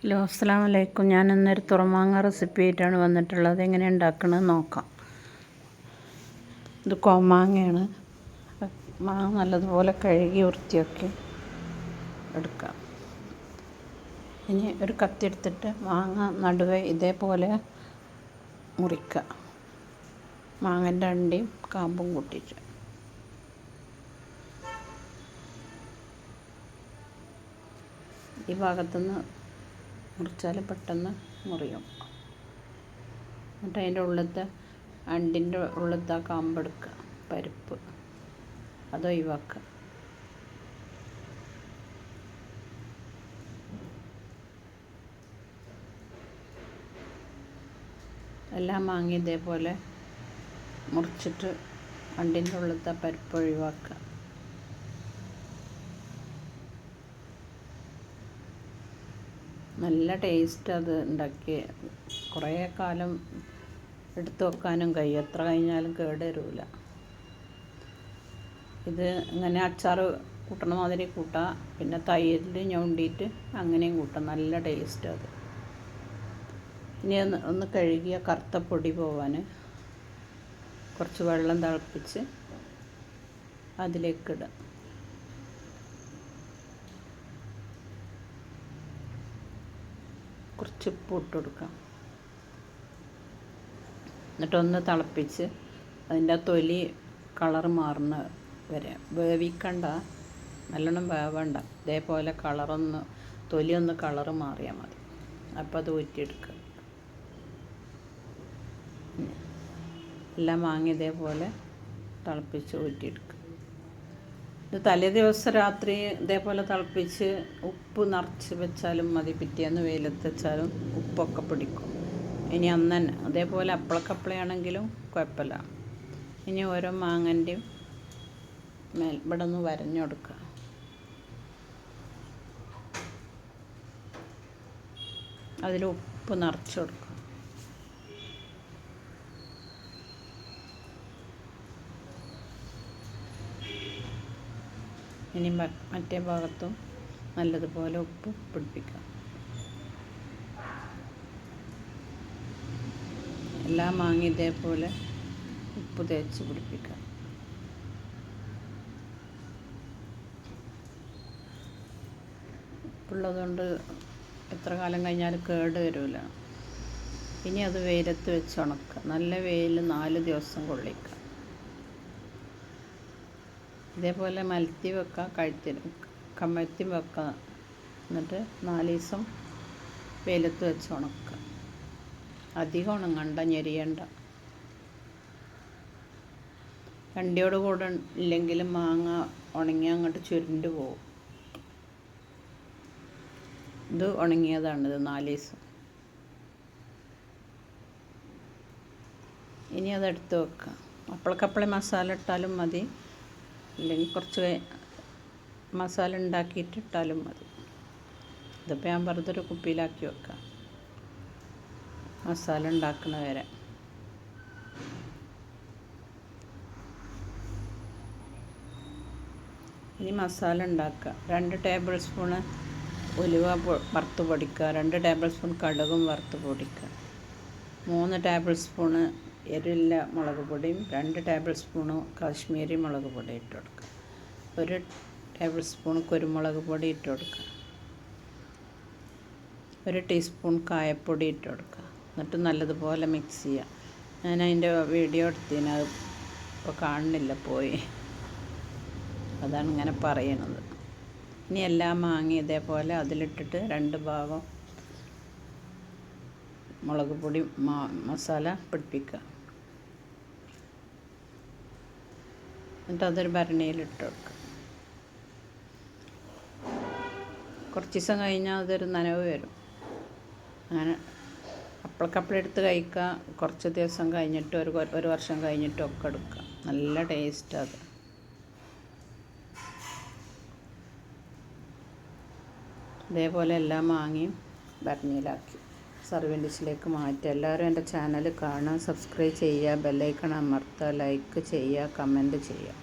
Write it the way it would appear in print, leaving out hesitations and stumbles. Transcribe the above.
Hello, അസ്സലാമു അലൈക്കും. ഞാൻ ഇന്നൊരു തുറമാങ്ങ റെസിപ്പി ആയിട്ടാണ് വന്നിട്ടുള്ളത്. എങ്ങനെ ഉണ്ടാക്കണമെന്ന് നോക്കാം. ഇത് കോമാങ്ങയാണ്. മാങ്ങ നല്ലതുപോലെ കഴുകി വൃത്തിയാക്കി എടുക്കാം. ഇനി ഒരു കത്തി എടുത്തിട്ട് മാങ്ങ നടുവേ ഇതേപോലെ മുറിക്കുക. മാങ്ങൻ്റെ അണ്ടിയും കാമ്പും കൂട്ടിയിട്ട് ഈ ഭാഗത്തുനിന്ന് മുറിച്ചാൽ പെട്ടെന്ന് മുറിയും. എന്നിട്ട് അതിൻ്റെ ഉള്ളിലത്തെ അണ്ടിൻ്റെ ഉള്ളിലത്തെ ആ കാമ്പെടുക്കുക, പരിപ്പ് അത് ഒഴിവാക്കുക. എല്ലാം മാങ്ങി ഇതേപോലെ മുറിച്ചിട്ട് അണ്ടിൻ്റെ ഉള്ളിലത്തെ പരിപ്പ് ഒഴിവാക്കുക. നല്ല ടേസ്റ്റ് അത് ഉണ്ടാക്കി കുറേ കാലം എടുത്തു വെക്കാനും കഴിയും. എത്ര കഴിഞ്ഞാലും കേട് വരില്ല. ഇത് ഇങ്ങനെ അച്ചാർ കൂട്ടണ മാതിരി കൂട്ടാം, പിന്നെ തൈരിൽ ഞൊണ്ടിയിട്ട് അങ്ങനെയും കൂട്ടാം. നല്ല ടേസ്റ്റ് അത്. ഇനി ഒന്ന് കഴുകിയ കറുത്ത പൊടി പോവാൻ കുറച്ച് വെള്ളം തിളപ്പിച്ച് അതിലേക്കിടാം. കുറച്ച് ഉപ്പ് ഇട്ട് കൊടുക്കാം. എന്നിട്ടൊന്ന് തിളപ്പിച്ച് അതിൻ്റെ തൊലി കളർ മാറുന്ന വരെ വേവിക്കണ്ട, നല്ലോണം വേവണ്ട. ഇതേപോലെ തൊലി ഒന്ന് കളറ് മാറിയാൽ മതി. അപ്പോൾ അത് ഊറ്റിയെടുക്കുക. എല്ലാം വാങ്ങി ഇതേപോലെ തിളപ്പിച്ച് ഊറ്റിയെടുക്കുക. ഇത് തലേ ദിവസം രാത്രി ഇതേപോലെ തിളപ്പിച്ച് ഉപ്പ് നിറച്ച് വെച്ചാലും മതി. പിറ്റേന്ന് വെയിലത്ത് വെച്ചാലും ഉപ്പൊക്കെ പിടിക്കും. ഇനി അന്ന് തന്നെ അതേപോലെ അപ്പളക്കപ്പളയാണെങ്കിലും കുഴപ്പമില്ല. ഇനി ഓരോ മാങ്ങൻ്റെയും ഇവിടെ ഒന്ന് വരഞ്ഞു കൊടുക്കുക. അതിൽ ഉപ്പ് നിറച്ച് കൊടുക്കുക. ഇനി മറ്റേ ഭാഗത്തും നല്ലതുപോലെ ഉപ്പ് പിടിപ്പിക്കുക. എല്ലാം മാങ്ങി ഇതേപോലെ ഉപ്പ് തേച്ച് പിടിപ്പിക്കുക. ഉപ്പുള്ളതുകൊണ്ട് എത്ര കാലം കഴിഞ്ഞാലും കേട് വരില്ല. ഇനി അത് വെയിലത്ത് വെച്ച് ഉണക്കുക. നല്ല വെയിൽ 4 ദിവസം കൊള്ളിക്കുക. ഇതേപോലെ മലത്തി വെക്കുക, കമഴ്ത്തി വെക്കുക. എന്നിട്ട് 4 ദിവസം വെയിലത്ത് വെച്ച് ഉണക്കുക. അധികം ഉണങ്ങണ്ട, ഞെരിയണ്ട. അണ്ടിയോട് കൂടെ ഇല്ലെങ്കിലും മാങ്ങ ഉണങ്ങി അങ്ങോട്ട് ചുരുണ്ട് പോകും. ഇത് ഉണങ്ങിയതാണിത് 4 ദിവസം. ഇനി അതെടുത്ത് വെക്കുക. അപ്പളക്കപ്പളെ മസാല ഇട്ടാലും മതി, അല്ലെങ്കിൽ കുറച്ച് മസാല ഉണ്ടാക്കിയിട്ട് ഇട്ടാലും മതി. ഇതിപ്പോൾ ഞാൻ വെറുതെ ഒരു കുപ്പിയിലാക്കി വെക്കാം, മസാല ഉണ്ടാക്കണ വരെ. ഇനി മസാല ഉണ്ടാക്കുക. 2 ടേബിൾ സ്പൂണ് ഉലുവ വറുത്ത് പൊടിക്കുക, 2 ടേബിൾ സ്പൂൺ കടുകും വറുത്ത് പൊടിക്കുക, 3 ടേബിൾ സ്പൂണ് എരില്ല മുളക് പൊടിയും 2 ടേബിൾ സ്പൂണ് കാശ്മീരി മുളക് പൊടി ഇട്ട് കൊടുക്കുക, 1 ടേബിൾ സ്പൂൺ കുരുമുളക് പൊടി ഇട്ട് കൊടുക്കുക, 1 ടീസ്പൂൺ കായപ്പൊടി ഇട്ട് കൊടുക്കുക. എന്നിട്ട് നല്ലതുപോലെ മിക്സ് ചെയ്യുക. ഞാൻ അതിൻ്റെ വീഡിയോ എടുത്തിന്, അത് ഇപ്പോൾ കാണുന്നില്ല, പോയി. അതാണ് ഇങ്ങനെ പറയണത്. ഇനി എല്ലാം മാങ്ങി ഇതേപോലെ അതിലിട്ടിട്ട് 2 ഭാഗം മുളക് പൊടി മസാല പിടിപ്പിക്കുക. എന്നിട്ട് അതൊരു ഭരണിയിലിട്ട് വെക്കുക. കുറച്ച് ദിവസം കഴിഞ്ഞാൽ അതൊരു നനവ് വരും. അങ്ങനെ അപ്പളക്കപ്പളെടുത്ത് കഴിക്കുക. കുറച്ച് ദിവസം കഴിഞ്ഞിട്ട് ഒരു വർഷം കഴിഞ്ഞിട്ടും ഒക്കെ എടുക്കുക. നല്ല ടേസ്റ്റ് അത്. ഇതേപോലെ എല്ലാം മാങ്ങിയും ഭരണിയിലാക്കി സർവിങ് ഡിഷിലേക്ക് മാറ്റുക. എല്ലാവരും എൻ്റെ ചാനൽ കാണുക, സബ്സ്ക്രൈബ് ചെയ്യുക, ബെല്ലൈക്കൺ അമർത്തുക, ലൈക്ക് ചെയ്യുക, കമൻറ്റ് ചെയ്യുക.